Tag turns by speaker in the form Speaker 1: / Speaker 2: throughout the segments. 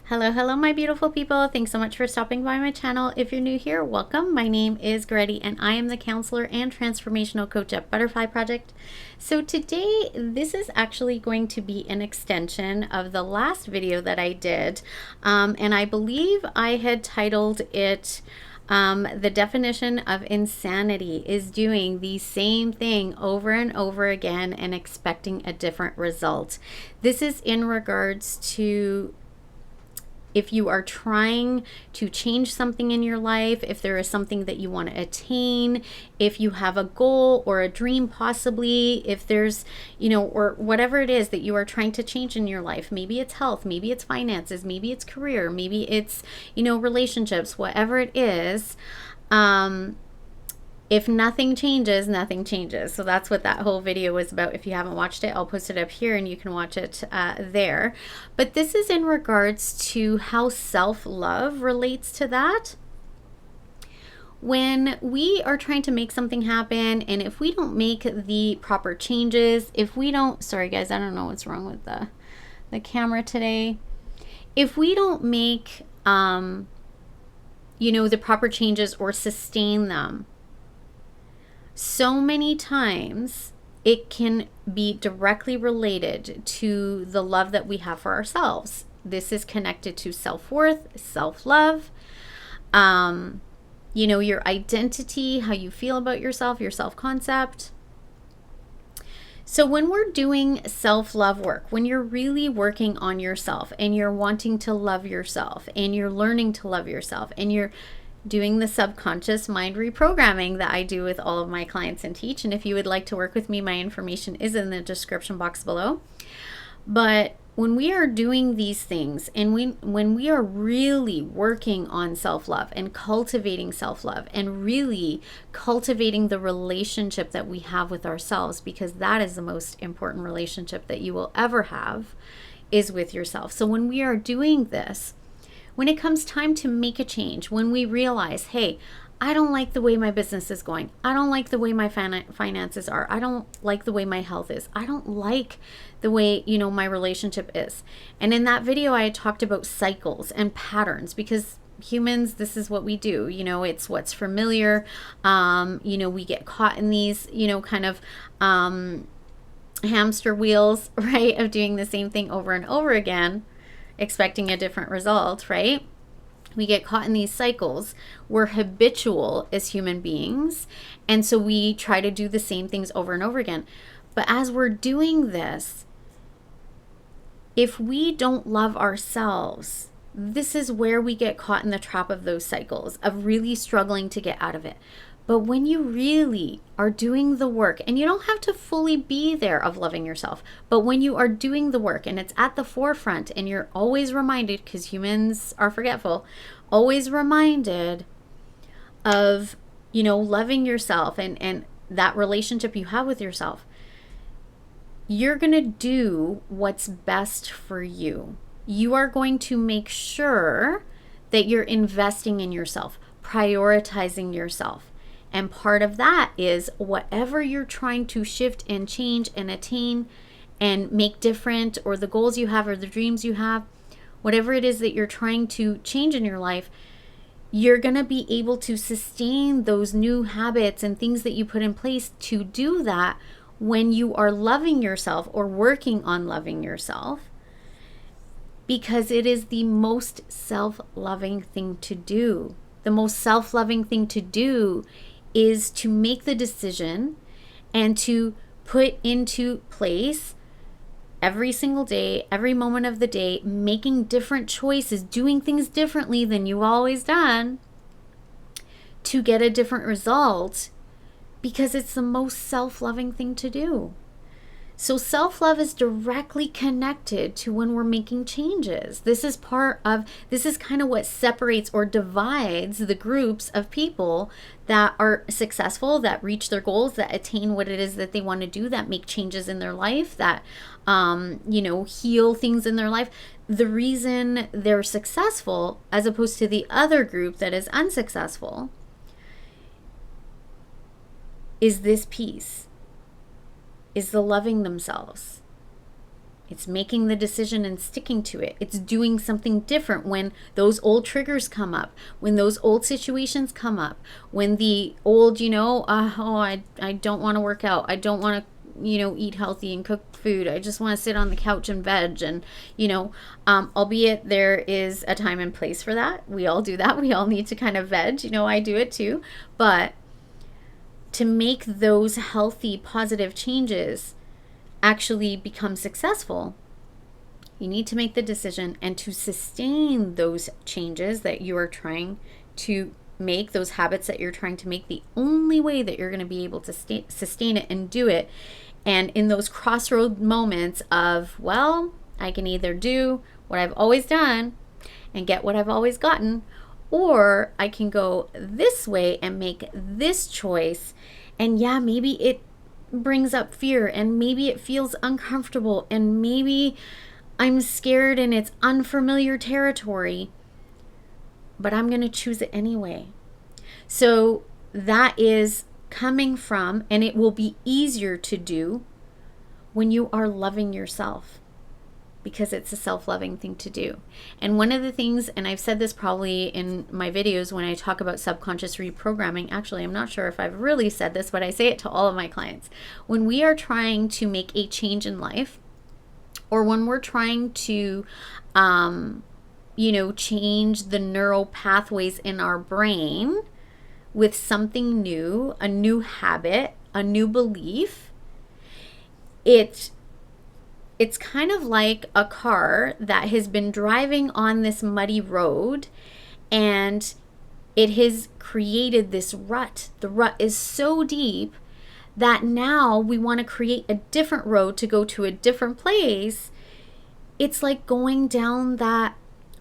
Speaker 1: Hello, hello, my beautiful people. Thanks so much for stopping by my channel. If you're new here, welcome. My name is Grady, and I am the counselor and transformational coach at Butterfly Project. So today, this is actually going to be an extension of the last video that I did. And I believe I had titled it, the definition of insanity is doing the same thing over and over again and expecting a different result. This is in regards to if you are trying to change something in your life, if there is something that you want to attain, if you have a goal or a dream, possibly, if there's, or whatever it is that you are trying to change in your life, maybe it's health, maybe it's finances, maybe it's career, maybe it's, relationships, whatever it is, if nothing changes, nothing changes. So that's what that whole video was about. If you haven't watched it, I'll post it up here and you can watch it there. But this is in regards to how self-love relates to that. When we are trying to make something happen, and if we don't make the proper changes, if we don't, sorry guys, I don't know what's wrong with the camera today. If we don't make, the proper changes or sustain them, so many times it can be directly related to the love that we have for ourselves. This is connected to self-worth, self-love, your identity, how you feel about yourself, your self-concept. So when we're doing self-love work, when you're really working on yourself and you're wanting to love yourself and you're learning to love yourself and you're doing the subconscious mind reprogramming that I do with all of my clients and teach. And if you would like to work with me, my information is in the description box below. But when we are doing these things and when we are really working on self-love and cultivating self-love and really cultivating the relationship that we have with ourselves, because that is the most important relationship that you will ever have, is with yourself. So when we are doing this, when it comes time to make a change, when we realize, hey, I don't like the way my business is going. I don't like the way my finances are. I don't like the way my health is. I don't like the way, my relationship is. And in that video, I had talked about cycles and patterns, because humans, this is what we do. It's what's familiar. We get caught in these, kind of hamster wheels, right, of doing the same thing over and over again, expecting a different result, right? We get caught in these cycles. We're habitual as human beings. And so we try to do the same things over and over again. But as we're doing this, if we don't love ourselves, this is where we get caught in the trap of those cycles, of really struggling to get out of it. But when you really are doing the work, and you don't have to fully be there of loving yourself, but when you are doing the work and it's at the forefront and you're always reminded, because humans are forgetful, always reminded of, loving yourself and that relationship you have with yourself, you're going to do what's best for you. You are going to make sure that you're investing in yourself, prioritizing yourself. And part of that is whatever you're trying to shift and change and attain and make different, or the goals you have or the dreams you have, whatever it is that you're trying to change in your life, you're going to be able to sustain those new habits and things that you put in place to do that when you are loving yourself or working on loving yourself, because it is the most self-loving thing to do. The most self-loving thing to do is to make the decision and to put into place every single day, every moment of the day, making different choices, doing things differently than you've always done to get a different result, because it's the most self-loving thing to do. So self-love is directly connected to when we're making changes. This is kind of what separates or divides the groups of people that are successful, that reach their goals, that attain what it is that they want to do, that make changes in their life, that, heal things in their life. The reason they're successful as opposed to the other group that is unsuccessful is this piece. Is the loving themselves. It's making the decision and sticking to it. It's doing something different when those old triggers come up, when those old situations come up, when the old, I don't want to work out. I don't want to, eat healthy and cook food. I just want to sit on the couch and veg. And, albeit there is a time and place for that. We all do that. We all need to kind of veg. I do it too. But to make those healthy, positive changes actually become successful, you need to make the decision, and to sustain those changes that you are trying to make, those habits that you're trying to make, the only way that you're going to be able to sustain it and do it. And in those crossroad moments of, well, I can either do what I've always done and get what I've always gotten, or I can go this way and make this choice. And yeah, maybe it brings up fear, and maybe it feels uncomfortable, and maybe I'm scared and it's unfamiliar territory, but I'm going to choose it anyway. So that is coming from, and it will be easier to do when you are loving yourself, because it's a self-loving thing to do. And one of the things, and I've said this probably in my videos when I talk about subconscious reprogramming, actually, I'm not sure if I've really said this, but I say it to all of my clients. When we are trying to make a change in life, or when we're trying to, change the neural pathways in our brain with something new, a new habit, a new belief, it's kind of like a car that has been driving on this muddy road, and it has created this rut. The rut is so deep that now we want to create a different road to go to a different place. It's like going down that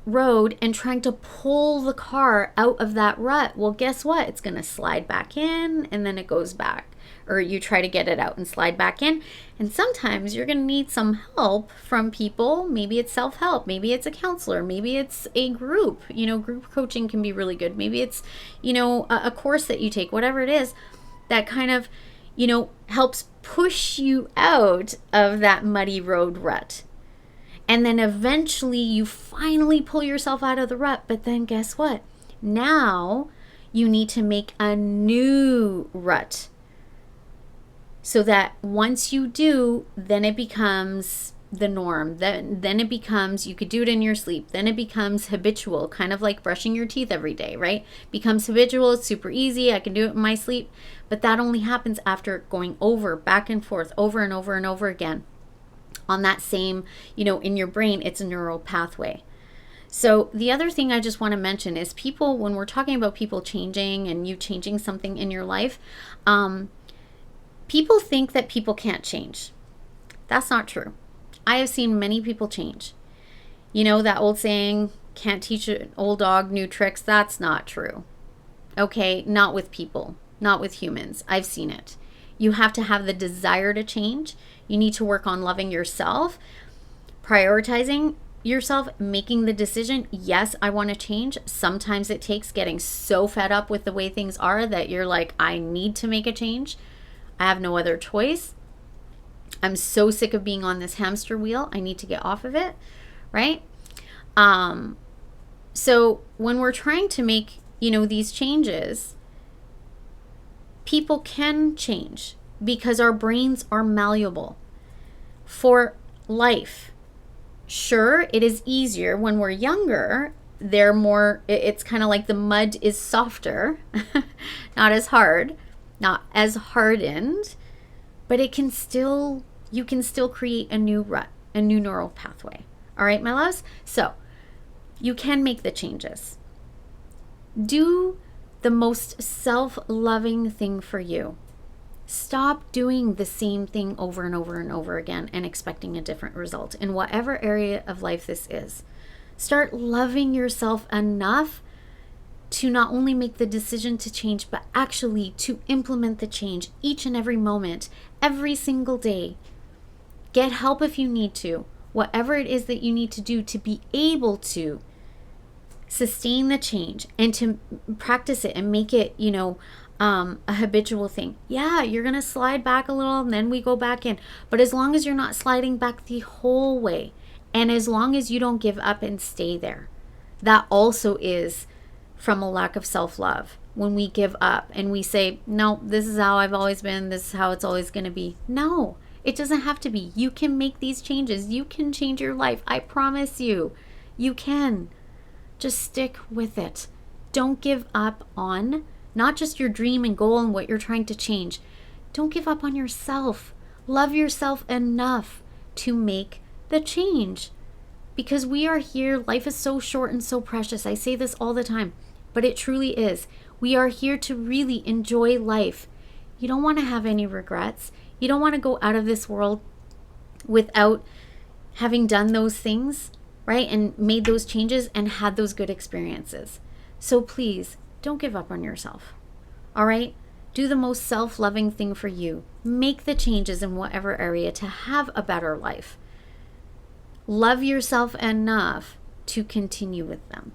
Speaker 1: road and trying to pull the car out of that rut. Well, guess what? It's going to slide back in, and then it goes back. Or you try to get it out and slide back in. And sometimes you're going to need some help from people. Maybe it's self-help. Maybe it's a counselor. Maybe it's a group. Group coaching can be really good. Maybe it's, a course that you take, whatever it is that kind of, helps push you out of that muddy road rut. And then eventually you finally pull yourself out of the rut. But then guess what? Now you need to make a new rut, so that once you do, then it becomes the norm. Then it becomes, you could do it in your sleep. Then it becomes habitual, kind of like brushing your teeth every day, right? Becomes habitual. It's super easy. I can do it in my sleep. But that only happens after going back and forth, over and over and over again on that same, in your brain. It's a neural pathway. So the other thing I just want to mention is people, when we're talking about people changing and you changing something in your life, people think that people can't change. That's not true. I have seen many people change. That old saying, can't teach an old dog new tricks. That's not true. Okay, not with people, not with humans. I've seen it. You have to have the desire to change. You need to work on loving yourself, prioritizing yourself, making the decision, yes, I want to change. Sometimes it takes getting so fed up with the way things are that you're like, I need to make a change. I have no other choice. I'm so sick of being on this hamster wheel. I need to get off of it, right? So when we're trying to make, these changes, people can change because our brains are malleable for life. Sure, it is easier when we're younger. They're more, it's kind of like the mud is softer, not as hard, not as hardened, but you can still create a new rut, a new neural pathway. All right, my loves? So you can make the changes. Do the most self-loving thing for you. Stop doing the same thing over and over and over again and expecting a different result in whatever area of life this is. Start loving yourself enough to not only make the decision to change, but actually to implement the change each and every moment, every single day. Get help if you need to, whatever it is that you need to do to be able to sustain the change and to practice it and make it, a habitual thing. Yeah, you're going to slide back a little and then we go back in. But as long as you're not sliding back the whole way, and as long as you don't give up and stay there, that also is from a lack of self-love. When we give up and we say, no, this is how I've always been, this is how it's always going to be. No, it doesn't have to be. You can make these changes. You can change your life. I promise you, you can. Just stick with it. Don't give up on not just your dream and goal and what you're trying to change. Don't give up on yourself. Love yourself enough to make the change. Because we are here. Life is so short and so precious. I say this all the time, but it truly is. We are here to really enjoy life. You don't want to have any regrets. You don't want to go out of this world without having done those things, right? And made those changes and had those good experiences. So please, don't give up on yourself. All right? Do the most self-loving thing for you. Make the changes in whatever area to have a better life. Love yourself enough to continue with them.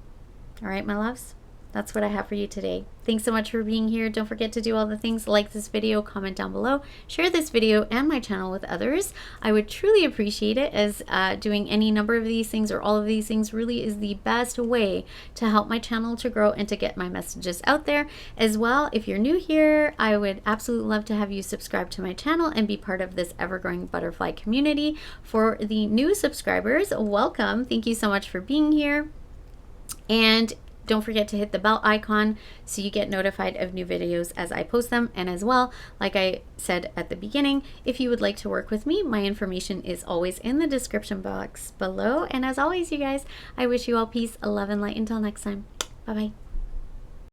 Speaker 1: All right, my loves? That's what I have for you today. Thanks so much for being here. Don't forget to do all the things, like this video, comment down below, share this video and my channel with others. I would truly appreciate it, as doing any number of these things or all of these things really is the best way to help my channel to grow and to get my messages out there. As well, if you're new here, I would absolutely love to have you subscribe to my channel and be part of this ever-growing butterfly community. For the new subscribers, welcome. Thank you so much for being here. And don't forget to hit the bell icon so you get notified of new videos as I post them. And as well, like I said at the beginning, if you would like to work with me, my information is always in the description box below. And as always, you guys, I wish you all peace, love, and light. Until next time, bye-bye.